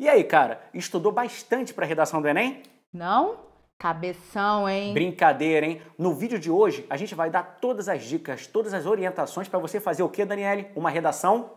E aí, cara, estudou bastante para a redação do Enem? Não? Cabeção, hein? Brincadeira, hein? No vídeo de hoje, a gente vai dar todas as dicas, todas as orientações para você fazer o quê, Daniele? Uma redação?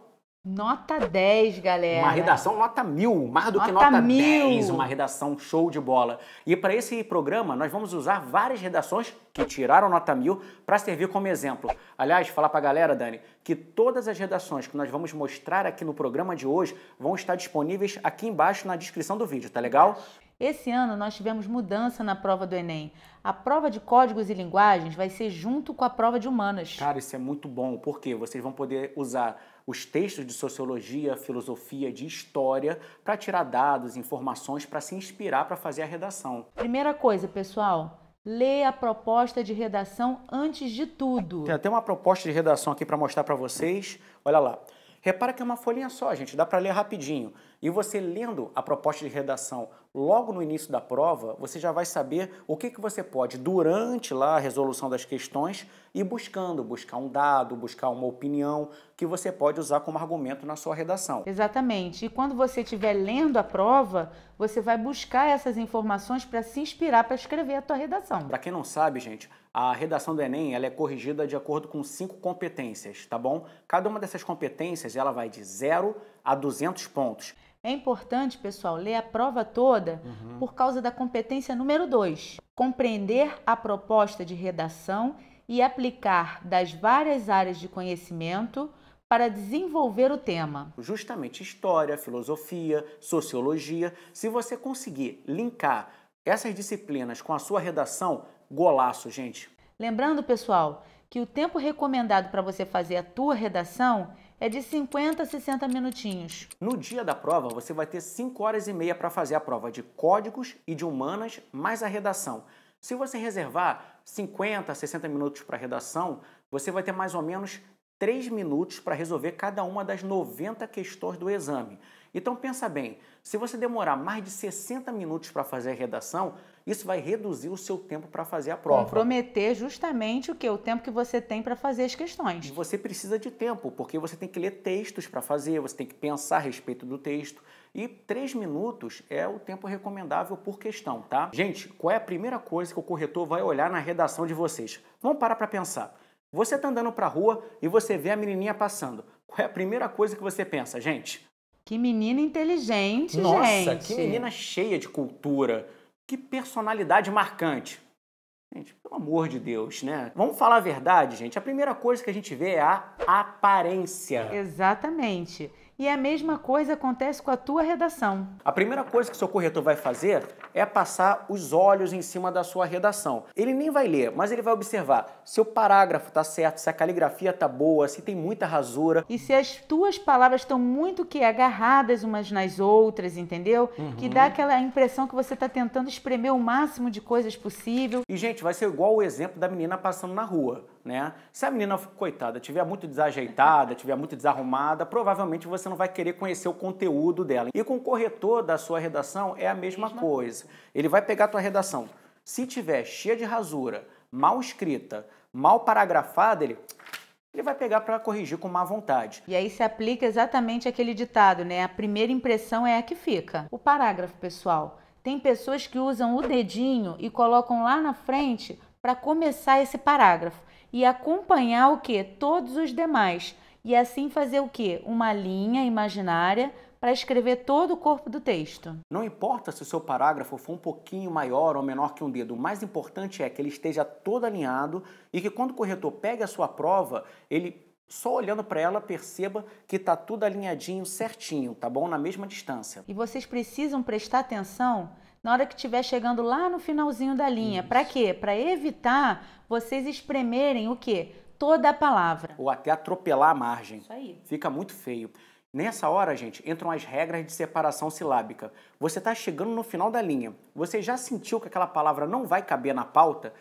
Nota 10, galera. Uma redação nota 1000, mais do que Nota nota 1000. 10, uma redação show de bola. E para esse programa, nós vamos usar várias redações que tiraram nota 1000 para servir como exemplo. Aliás, falar para a galera, Dani, que todas as redações que nós vamos mostrar aqui no programa de hoje vão estar disponíveis aqui embaixo na descrição do vídeo, tá legal? Esse ano nós tivemos mudança na prova do Enem. A prova de códigos e linguagens vai ser junto com a prova de humanas. Cara, isso é muito bom, porque vocês vão poder usar os textos de sociologia, filosofia, de história, para tirar dados, informações, para se inspirar para fazer a redação. Primeira coisa, pessoal, lê a proposta de redação antes de tudo. Tem até uma proposta de redação aqui para mostrar para vocês. Olha lá. Repara que é uma folhinha só, gente, dá para ler rapidinho. E você lendo a proposta de redação logo no início da prova, você já vai saber o que você pode, durante lá a resolução das questões, ir buscar um dado, buscar uma opinião que você pode usar como argumento na sua redação. Exatamente. E quando você estiver lendo a prova, você vai buscar essas informações para se inspirar para escrever a tua redação. Para quem não sabe, gente, a redação do Enem ela é corrigida de acordo com 5 competências, tá bom? Cada uma dessas competências ela vai de 0 a 200 pontos. É importante, pessoal, ler a prova toda por causa da competência número 2. Compreender a proposta de redação e aplicar das várias áreas de conhecimento para desenvolver o tema. Justamente história, filosofia, sociologia. Se você conseguir linkar essas disciplinas com a sua redação, golaço, gente. Lembrando, pessoal, que o tempo recomendado para você fazer a tua redação é de 50 a 60 minutinhos. No dia da prova, você vai ter 5 horas e meia para fazer a prova de códigos e de humanas, mais a redação. Se você reservar 50 a 60 minutos para a redação, você vai ter mais ou menos 3 minutos para resolver cada uma das 90 questões do exame. Então pensa bem, se você demorar mais de 60 minutos para fazer a redação, isso vai reduzir o seu tempo para fazer a prova. Comprometer justamente o tempo que você tem para fazer as questões. E você precisa de tempo, porque você tem que ler textos para fazer, você tem que pensar a respeito do texto. E 3 minutos é o tempo recomendável por questão, tá? Gente, qual é a primeira coisa que o corretor vai olhar na redação de vocês? Vamos parar para pensar. Você está andando para a rua e você vê a menininha passando. Qual é a primeira coisa que você pensa, gente? Que menina inteligente, Nossa, gente. Nossa, que menina cheia de cultura. Que personalidade marcante. Gente, pelo amor de Deus, né? Vamos falar a verdade, gente. A primeira coisa que a gente vê é a aparência. Exatamente. E a mesma coisa acontece com a tua redação. A primeira coisa que o seu corretor vai fazer é passar os olhos em cima da sua redação. Ele nem vai ler, mas ele vai observar se o parágrafo está certo, se a caligrafia está boa, se tem muita rasura. E se as tuas palavras estão muito agarradas umas nas outras, entendeu? Que dá aquela impressão que você está tentando espremer o máximo de coisas possível. E, gente, vai ser igual o exemplo da menina passando na rua, né? Se a menina, coitada, estiver muito desajeitada, estiver muito desarrumada, provavelmente você não vai querer conhecer o conteúdo dela. E com o corretor da sua redação é a mesma coisa. Ele vai pegar a tua redação. Se tiver cheia de rasura, mal escrita, mal paragrafada, ele vai pegar para corrigir com má vontade. E aí se aplica exatamente aquele ditado, né? A primeira impressão é a que fica. O parágrafo, pessoal. Tem pessoas que usam o dedinho e colocam lá na frente para começar esse parágrafo e acompanhar o quê? Todos os demais. E assim fazer o quê? Uma linha imaginária para escrever todo o corpo do texto. Não importa se o seu parágrafo for um pouquinho maior ou menor que um dedo, o mais importante é que ele esteja todo alinhado e que quando o corretor pegue a sua prova, ele só olhando para ela perceba que está tudo alinhadinho, certinho, tá bom? Na mesma distância. E vocês precisam prestar atenção na hora que estiver chegando lá no finalzinho da linha. Para quê? Para evitar vocês espremerem o quê? Toda a palavra. Ou até atropelar a margem. Isso aí. Fica muito feio. Nessa hora, gente, entram as regras de separação silábica. Você está chegando no final da linha. Você já sentiu que aquela palavra não vai caber na pauta?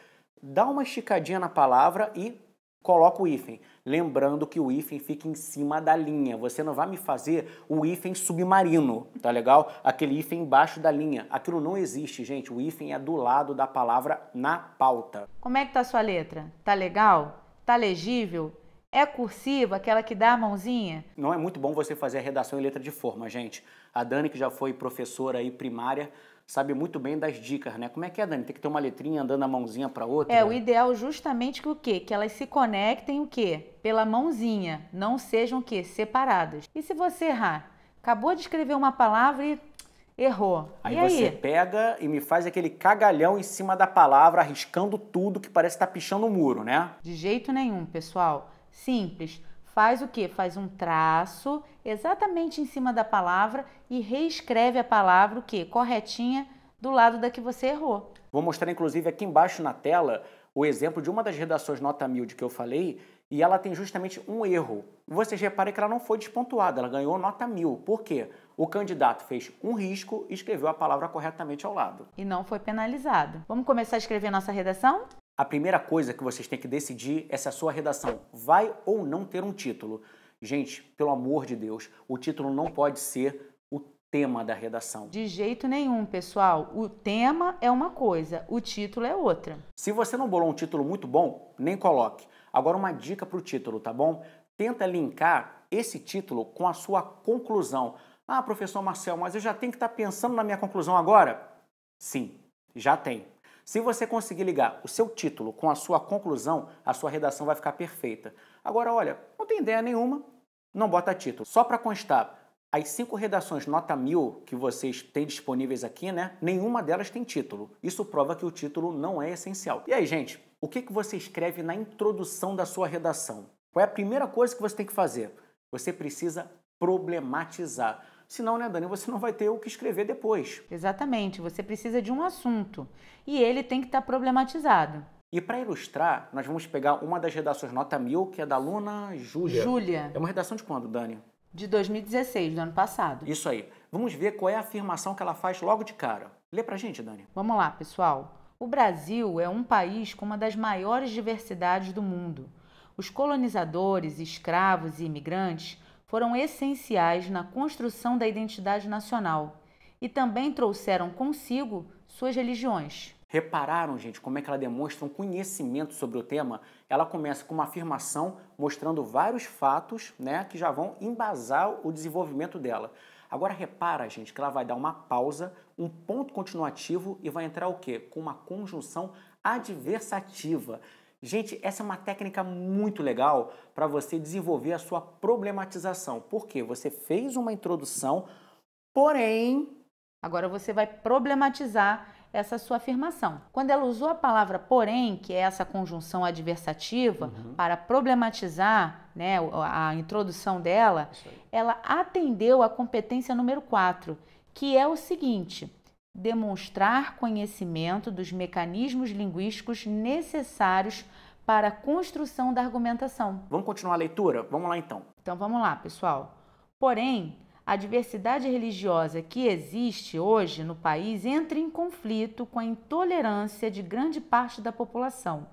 Dá uma esticadinha na palavra e coloca o hífen. Lembrando que o hífen fica em cima da linha. Você não vai me fazer o hífen submarino, tá legal? Aquele hífen embaixo da linha. Aquilo não existe, gente. O hífen é do lado da palavra na pauta. Como é que tá a sua letra? Tá legal? Tá legível? É cursiva, aquela que dá a mãozinha? Não é muito bom você fazer a redação em letra de forma, gente. A Dani, que já foi professora aí primária, sabe muito bem das dicas, né? Como é que é, Dani? Tem que ter uma letrinha andando a mãozinha para outra? É, o ideal justamente que o quê? Que elas se conectem o quê? Pela mãozinha, não sejam o quê? Separadas. E se você errar? Acabou de escrever uma palavra e errou. Aí E você aí? pega e me faz aquele cagalhão em cima da palavra, arriscando tudo que parece estar pichando o muro, né? De jeito nenhum, pessoal. Simples. Faz o quê? Faz um traço exatamente em cima da palavra e reescreve a palavra o quê? Corretinha do lado da que você errou. Vou mostrar inclusive aqui embaixo na tela o exemplo de uma das redações nota 1000 de que eu falei e ela tem justamente um erro. Vocês reparem que ela não foi despontuada, ela ganhou nota 1000. Por quê? O candidato fez um risco e escreveu a palavra corretamente ao lado. E não foi penalizado. Vamos começar a escrever nossa redação? A primeira coisa que vocês têm que decidir é se a sua redação vai ou não ter um título. Gente, pelo amor de Deus, o título não pode ser o tema da redação. De jeito nenhum, pessoal. O tema é uma coisa, o título é outra. Se você não bolou um título muito bom, nem coloque. Agora uma dica para o título, tá bom? Tenta linkar esse título com a sua conclusão. Ah, professor Marcel, mas eu já tenho que estar pensando na minha conclusão agora? Sim, já tem. Se você conseguir ligar o seu título com a sua conclusão, a sua redação vai ficar perfeita. Agora, olha, não tem ideia nenhuma, não bota título. Só para constar, as 5 redações nota 1000 que vocês têm disponíveis aqui, né? Nenhuma delas tem título. Isso prova que o título não é essencial. E aí, gente, o que você escreve na introdução da sua redação? Qual é a primeira coisa que você tem que fazer? Você precisa problematizar. Senão, né, Dani, você não vai ter o que escrever depois. Exatamente, você precisa de um assunto e ele tem que estar problematizado. E para ilustrar, nós vamos pegar uma das redações nota 1000, que é da aluna Júlia. Júlia. É uma redação de quando, Dani? De 2016, do ano passado. Isso aí. Vamos ver qual é a afirmação que ela faz logo de cara. Lê pra gente, Dani. Vamos lá, pessoal. O Brasil é um país com uma das maiores diversidades do mundo. Os colonizadores, escravos e imigrantes foram essenciais na construção da identidade nacional e também trouxeram consigo suas religiões. Repararam, gente, como é que ela demonstra um conhecimento sobre o tema? Ela começa com uma afirmação mostrando vários fatos, né, que já vão embasar o desenvolvimento dela. Agora repara, gente, que ela vai dar uma pausa, um ponto continuativo e vai entrar o quê? Com uma conjunção adversativa. Gente, essa é uma técnica muito legal para você desenvolver a sua problematização. Por quê? Você fez uma introdução, porém... Agora você vai problematizar essa sua afirmação. Quando ela usou a palavra porém, que é essa conjunção adversativa, para problematizar, né, a introdução dela, ela atendeu a competência número 4, que é o seguinte: demonstrar conhecimento dos mecanismos linguísticos necessários para a construção da argumentação. Vamos continuar a leitura? Vamos lá então. Então vamos lá, pessoal. Porém, a diversidade religiosa que existe hoje no país entra em conflito com a intolerância de grande parte da população.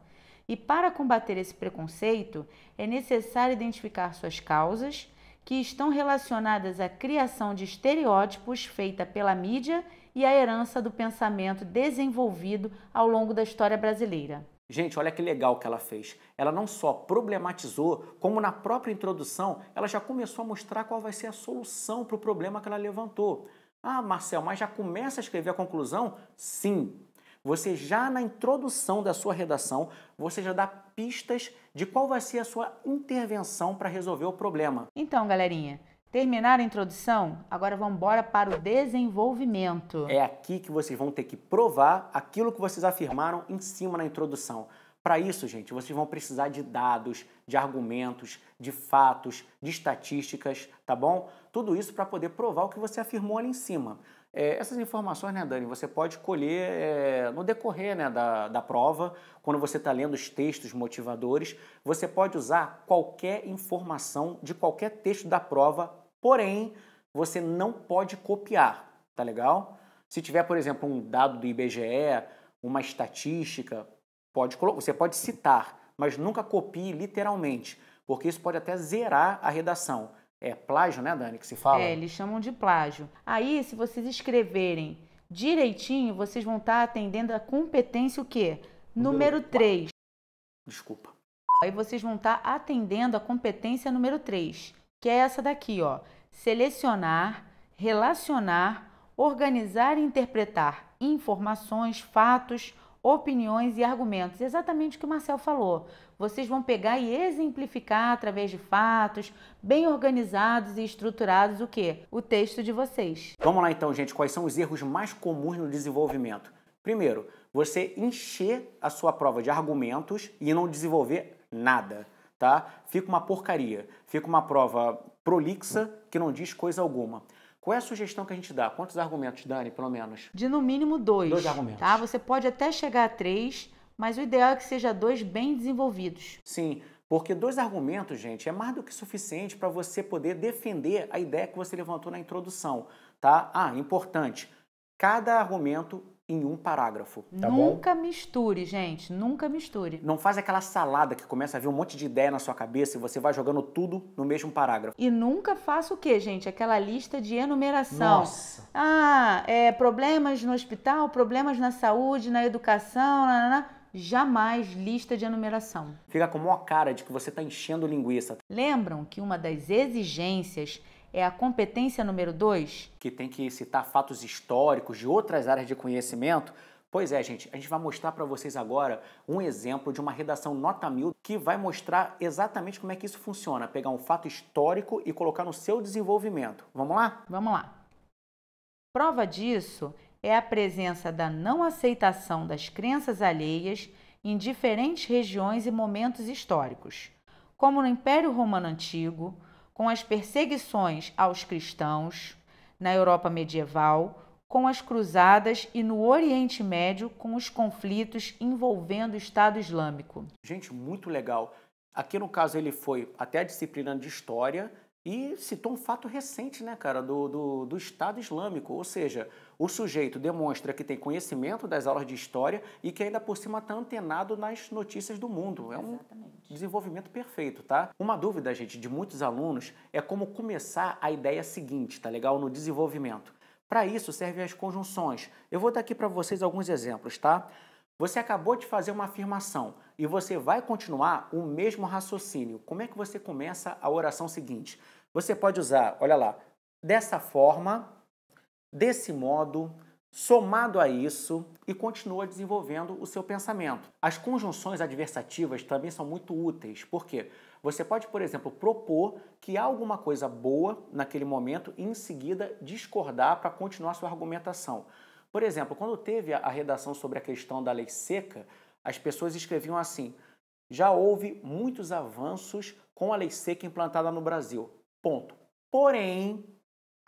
E para combater esse preconceito, é necessário identificar suas causas, que estão relacionadas à criação de estereótipos feita pela mídia e a herança do pensamento desenvolvido ao longo da história brasileira. Gente, olha que legal que ela fez. Ela não só problematizou, como na própria introdução, ela já começou a mostrar qual vai ser a solução para o problema que ela levantou. Ah, Marcel, mas já começa a escrever a conclusão? Sim. Você já na introdução da sua redação, você já dá pistas de qual vai ser a sua intervenção para resolver o problema. Então, galerinha, terminaram a introdução? Agora vamos embora para o desenvolvimento. É aqui que vocês vão ter que provar aquilo que vocês afirmaram em cima na introdução. Para isso, gente, vocês vão precisar de dados, de argumentos, de fatos, de estatísticas, tá bom? Tudo isso para poder provar o que você afirmou ali em cima. Essas informações, né, Dani, você pode colher no decorrer, né, da prova, quando você está lendo os textos motivadores, você pode usar qualquer informação de qualquer texto da prova, porém, você não pode copiar, tá legal? Se tiver, por exemplo, um dado do IBGE, uma estatística, você pode citar, mas nunca copie literalmente, porque isso pode até zerar a redação. É plágio, né, Dani, que se fala? Eles chamam de plágio. Aí, se vocês escreverem direitinho, vocês vão estar atendendo a competência o quê? Número 3. Desculpa. Aí vocês vão estar atendendo a competência número 3, que é essa daqui, ó. Selecionar, relacionar, organizar e interpretar informações, fatos, opiniões e argumentos. Exatamente o que o Marcel falou. Vocês vão pegar e exemplificar através de fatos, bem organizados e estruturados, o quê? O texto de vocês. Vamos lá então, gente, quais são os erros mais comuns no desenvolvimento? Primeiro, você encher a sua prova de argumentos e não desenvolver nada, tá? Fica uma porcaria, fica uma prova prolixa que não diz coisa alguma. Qual é a sugestão que a gente dá? Quantos argumentos, Dani, pelo menos? De no mínimo 2. 2 argumentos. Tá? Você pode até chegar a 3, mas o ideal é que seja 2 bem desenvolvidos. Sim, porque 2 argumentos, gente, é mais do que suficiente para você poder defender a ideia que você levantou na introdução, tá? Importante, cada argumento em um parágrafo, tá bom? Nunca misture, gente, nunca misture. Não faz aquela salada que começa a vir um monte de ideia na sua cabeça e você vai jogando tudo no mesmo parágrafo. E nunca faça o quê, gente? Aquela lista de enumeração. Nossa! Problemas no hospital, problemas na saúde, na educação, jamais lista de enumeração. Fica com a maior cara de que você está enchendo linguiça. Lembram que uma das exigências é a competência número 2? Que tem que citar fatos históricos de outras áreas de conhecimento. Pois é, gente, a gente vai mostrar para vocês agora um exemplo de uma redação nota 1000 que vai mostrar exatamente como é que isso funciona. Pegar um fato histórico e colocar no seu desenvolvimento. Vamos lá? Vamos lá. Prova disso é a presença da não aceitação das crenças alheias em diferentes regiões e momentos históricos, como no Império Romano Antigo, com as perseguições aos cristãos, na Europa medieval, com as cruzadas e no Oriente Médio com os conflitos envolvendo o Estado Islâmico. Gente, muito legal. Aqui no caso ele foi até a disciplina de História e citou um fato recente, né, cara, do Estado Islâmico. Ou seja, o sujeito demonstra que tem conhecimento das aulas de História e que ainda por cima está antenado nas notícias do mundo. É um desenvolvimento perfeito, tá? Uma dúvida, gente, de muitos alunos é como começar a ideia seguinte, tá legal? No desenvolvimento. Para isso servem as conjunções. Eu vou dar aqui para vocês alguns exemplos, tá? Você acabou de fazer uma afirmação e você vai continuar o mesmo raciocínio. Como é que você começa a oração seguinte? Você pode usar, olha lá, dessa forma, desse modo, somado a isso e continua desenvolvendo o seu pensamento. As conjunções adversativas também são muito úteis. Por quê? Você pode, por exemplo, propor que há alguma coisa boa naquele momento e em seguida discordar para continuar sua argumentação. Por exemplo, quando teve a redação sobre a questão da lei seca, as pessoas escreviam assim: já houve muitos avanços com a lei seca implantada no Brasil. Ponto. Porém,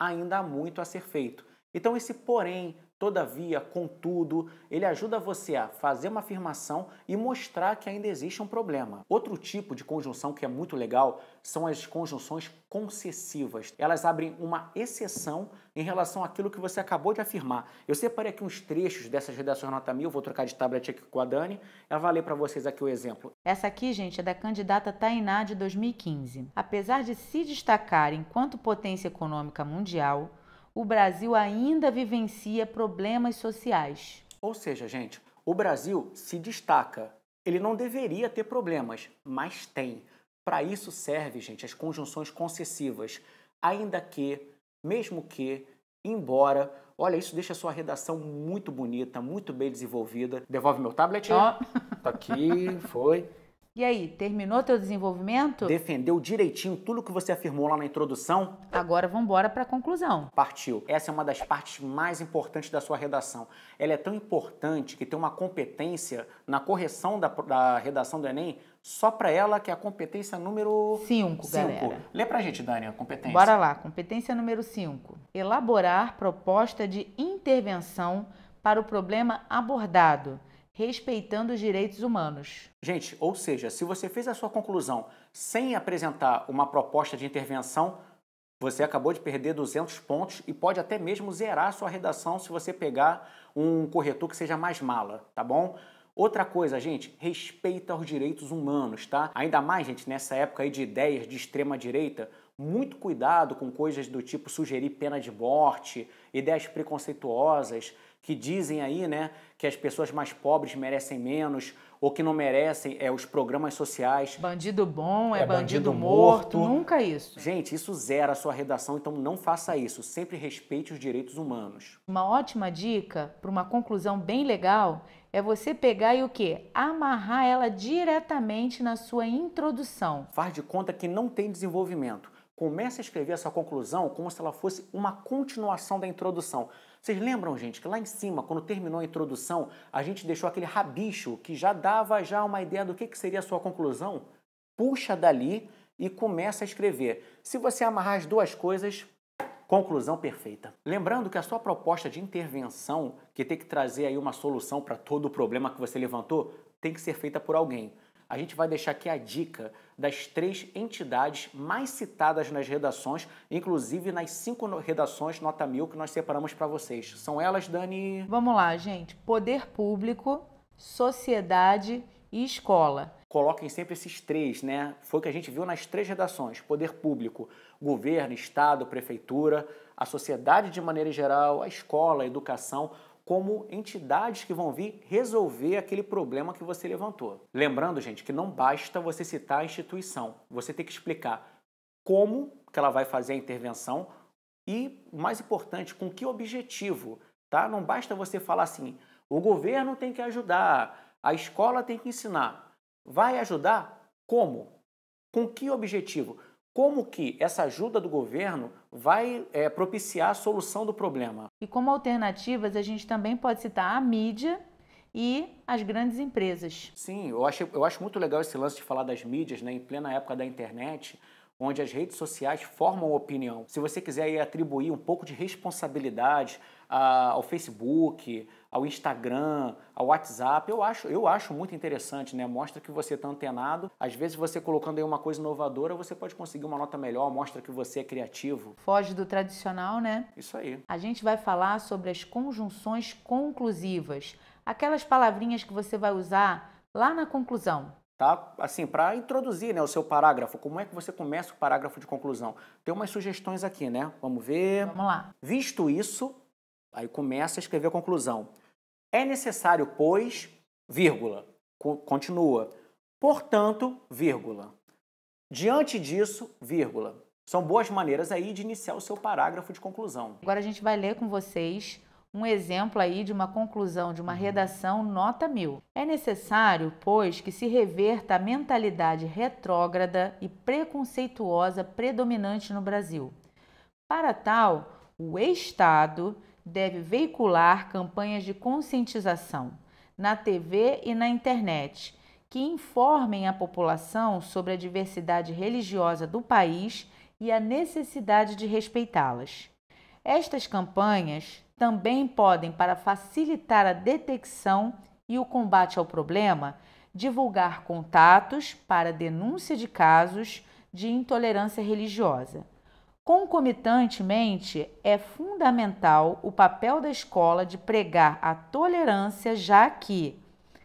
ainda há muito a ser feito. Então esse porém, todavia, contudo, ele ajuda você a fazer uma afirmação e mostrar que ainda existe um problema. Outro tipo de conjunção que é muito legal são as conjunções concessivas. Elas abrem uma exceção em relação àquilo que você acabou de afirmar. Eu separei aqui uns trechos dessas redações nota 1000, vou trocar de tablet aqui com a Dani. Ela vai ler para vocês aqui o exemplo. Essa aqui, gente, é da candidata Tainá de 2015. Apesar de se destacar enquanto potência econômica mundial, o Brasil ainda vivencia problemas sociais. Ou seja, gente, o Brasil se destaca. Ele não deveria ter problemas, mas tem. Para isso serve, gente, as conjunções concessivas. Ainda que, mesmo que, embora. Olha, isso deixa a sua redação muito bonita, muito bem desenvolvida. Devolve meu tablet. Ó. Tá aqui, foi. E aí, terminou teu desenvolvimento? Defendeu direitinho tudo que você afirmou lá na introdução? Agora vamos embora para a conclusão. Partiu. Essa é uma das partes mais importantes da sua redação. Ela é tão importante que tem uma competência na correção da redação do Enem só para ela, que é a competência número 5, galera. Lê pra gente, Dani, a competência. Bora lá, competência número 5. Elaborar proposta de intervenção para o problema abordado, respeitando os direitos humanos. Gente, ou seja, se você fez a sua conclusão sem apresentar uma proposta de intervenção, você acabou de perder 200 pontos e pode até mesmo zerar a sua redação se você pegar um corretor que seja mais mala, tá bom? Outra coisa, gente, respeita os direitos humanos, tá? Ainda mais, gente, nessa época aí de ideias de extrema direita, muito cuidado com coisas do tipo sugerir pena de morte, ideias preconceituosas que dizem aí, né, que as pessoas mais pobres merecem menos ou que não merecem os programas sociais. Bandido bom é bandido morto, nunca isso. Gente, isso zera a sua redação, então não faça isso. Sempre respeite os direitos humanos. Uma ótima dica para uma conclusão bem legal é você pegar e o quê? Amarrar ela diretamente na sua introdução. Faz de conta que não tem desenvolvimento. Comece a escrever essa conclusão como se ela fosse uma continuação da introdução. Vocês lembram, gente, que lá em cima, quando terminou a introdução, a gente deixou aquele rabicho que já dava uma ideia do que seria a sua conclusão? Puxa dali e começa a escrever. Se você amarrar as duas coisas, conclusão perfeita. Lembrando que a sua proposta de intervenção, que tem que trazer aí uma solução para todo o problema que você levantou, tem que ser feita por alguém. A gente vai deixar aqui a dica das 3 entidades mais citadas nas redações, inclusive nas 5 redações nota 1000 que nós separamos para vocês. São elas, Dani? Vamos lá, gente. Poder público, sociedade e escola. Coloquem sempre esses 3, né? Foi o que a gente viu nas 3 redações. Poder público, governo, estado, prefeitura, a sociedade de maneira geral, a escola, a educação, como entidades que vão vir resolver aquele problema que você levantou. Lembrando, gente, que não basta você citar a instituição. Você tem que explicar como que ela vai fazer a intervenção e, mais importante, com que objetivo, tá? Não basta você falar assim, o governo tem que ajudar, a escola tem que ensinar. Vai ajudar? Como? Com que objetivo? Como que essa ajuda do governo vai propiciar a solução do problema? E como alternativas, a gente também pode citar a mídia e as grandes empresas. Sim, eu acho muito legal esse lance de falar das mídias, né, em plena época da internet, onde as redes sociais formam opinião. Se você quiser aí atribuir um pouco de responsabilidade ao Facebook, ao Instagram, ao WhatsApp, eu acho muito interessante, né? Mostra que você está antenado. Às vezes você colocando aí uma coisa inovadora, você pode conseguir uma nota melhor, mostra que você é criativo. Foge do tradicional, né? Isso aí. A gente vai falar sobre as conjunções conclusivas, aquelas palavrinhas que você vai usar lá na conclusão. Tá? Assim, para introduzir, né, o seu parágrafo, como é que você começa o parágrafo de conclusão? Tem umas sugestões aqui, né? Vamos ver. Vamos lá. Visto isso, aí começa a escrever a conclusão. É necessário, pois, vírgula, continua. Portanto, vírgula. Diante disso, vírgula. São boas maneiras aí de iniciar o seu parágrafo de conclusão. Agora a gente vai ler com vocês um exemplo aí de uma conclusão de uma redação nota 1000. É necessário, pois, que se reverta a mentalidade retrógrada e preconceituosa predominante no Brasil. Para tal, o Estado deve veicular campanhas de conscientização na TV e na internet que informem a população sobre a diversidade religiosa do país e a necessidade de respeitá-las. Estas campanhas também podem, para facilitar a detecção e o combate ao problema, divulgar contatos para denúncia de casos de intolerância religiosa. Concomitantemente, é fundamental o papel da escola de pregar a tolerância, já que,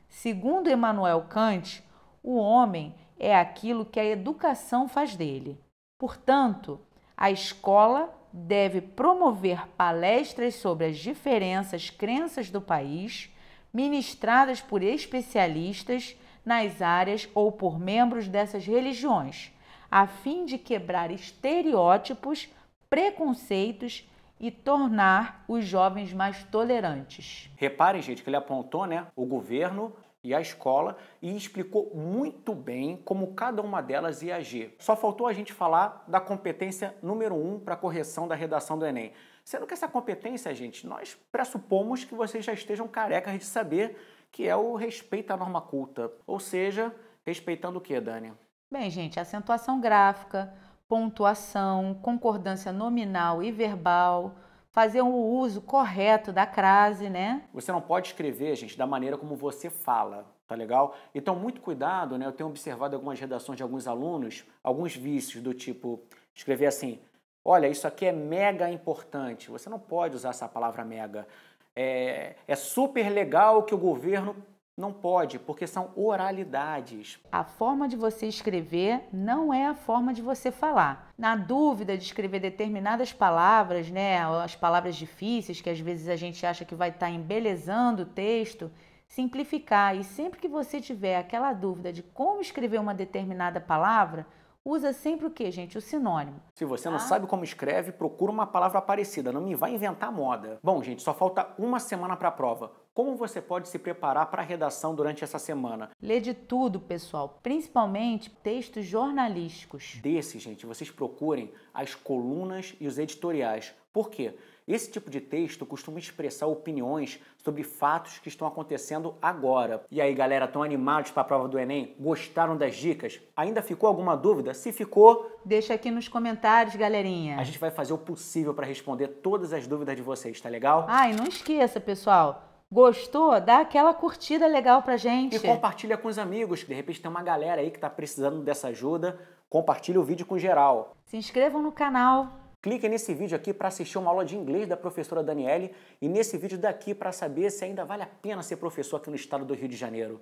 segundo Immanuel Kant, o homem é aquilo que a educação faz dele. Portanto, a escola deve promover palestras sobre as diferentes crenças do país, ministradas por especialistas nas áreas ou por membros dessas religiões, a fim de quebrar estereótipos, preconceitos e tornar os jovens mais tolerantes. Reparem, gente, que ele apontou, né, o governo e a escola e explicou muito bem como cada uma delas ia agir. Só faltou a gente falar da competência número 1 para a correção da redação do Enem. Sendo que essa competência, gente, nós pressupomos que vocês já estejam carecas de saber que é o respeito à norma culta. Ou seja, respeitando o quê, Dani? Bem, gente, acentuação gráfica, pontuação, concordância nominal e verbal, fazer o uso correto da crase, né? Você não pode escrever, gente, da maneira como você fala, tá legal? Então, muito cuidado, né? Eu tenho observado algumas redações de alguns alunos, alguns vícios do tipo, escrever assim, olha, isso aqui é mega importante. Você não pode usar essa palavra mega. É super legal que o governo Não pode, porque são oralidades. A forma de você escrever não é a forma de você falar. Na dúvida de escrever determinadas palavras, né, as palavras difíceis, que às vezes a gente acha que vai estar embelezando o texto, simplificar. E sempre que você tiver aquela dúvida de como escrever uma determinada palavra, usa sempre o quê, gente? O sinônimo. Se você não sabe como escreve, procura uma palavra parecida, não me vai inventar moda. Bom, gente, só falta uma semana para a prova. Como você pode se preparar para a redação durante essa semana? Lê de tudo, pessoal, principalmente textos jornalísticos. Desse, gente, vocês procurem as colunas e os editoriais. Por quê? Esse tipo de texto costuma expressar opiniões sobre fatos que estão acontecendo agora. E aí, galera, estão animados para a prova do Enem? Gostaram das dicas? Ainda ficou alguma dúvida? Se ficou, deixa aqui nos comentários, galerinha. A gente vai fazer o possível para responder todas as dúvidas de vocês, tá legal? Ah, e não esqueça, pessoal. Gostou? Dá aquela curtida legal pra gente. E compartilha com os amigos. De repente tem uma galera aí que está precisando dessa ajuda. Compartilha o vídeo com geral. Se inscrevam no canal. Clique nesse vídeo aqui para assistir uma aula de inglês da professora Daniele e nesse vídeo daqui para saber se ainda vale a pena ser professor aqui no estado do Rio de Janeiro.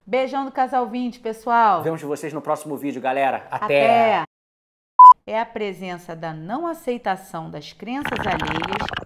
Beijão do Casal 20, pessoal. Vemos vocês no próximo vídeo, galera. Até! É a presença da não aceitação das crenças alheias